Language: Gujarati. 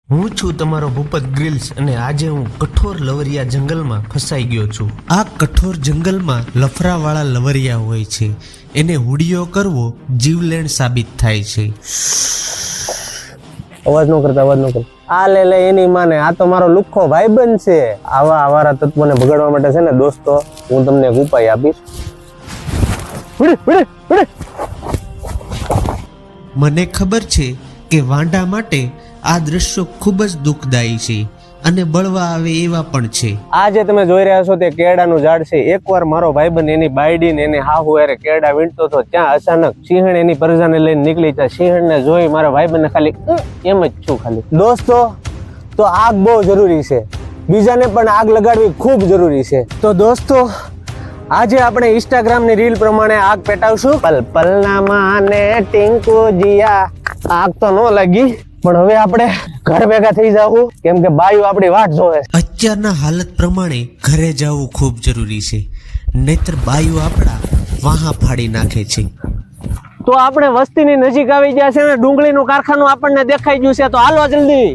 હું છું તમારો ભૂપત ગ્રીલ્સ અને આજે હું કઠોર લવરિયા જંગલમાં ફસાઈ ગયો છું। આ કઠોર જંગલમાં લફરાવાળા લવરિયા હોય છે, એને હુડિયો કરવો જીવલેણ સાબિત થાય છે। અવાજ ન કરતા આ લે એની માને, આ તો મારો લુખ્ખો ભાઈબંધ છે। આવા આવારા તત્વોને ભગાડવા માટે છે ને દોસ્તો, હું તમને એક ઉપાય આપીશ। મને ખબર છે કે વાંઢા માટે આ દ્રશ્યો ખૂબ જ દુઃખદાયી છે અને બળવા આવે એવા પણ છે। આ જે તમે જોઈ રહ્યા છો તે કેળાનું ઝાડ છે। એકવાર મારો ભાઈબંધ એની બાયડીને એને હાહુ હારે કેળા વીણતો હતો, ત્યાં અચાનક સિંહણ એની પ્રજાને લઈને નીકળી જાય। સિંહણને જોઈ મારા ભાઈબંધને ખાલી એમ જ છું ખાલી। દોસ્તો, તો આગ બહુ જરૂરી છે, બીજાને પણ આગ લગાડવી ખૂબ જરૂરી છે। તો દોસ્તો, આજે આપણે ઇન્સ્ટાગ્રામની રીલ પ્રમાણે આગ પેટાવશું। પલ પલના માને ટિંકુ જીયા, આગ તો ન લાગી, પણ હવે આપણે ઘર ભેગા થઈ જાવું, કેમ કે બાયુ આપણી વાટ જોવે। અત્યારના હાલત પ્રમાણે ઘરે જવું ખૂબ જરૂરી છે, નહીતર બાયુ આપણા વાહા ફાડી નાખે છે। તો આપણે વસ્તીની નજીક આવી ગયા છે ને ડુંગળીનું કારખાનું આપણને દેખાઈ ગયું છે, તો હાલો જલ્દી।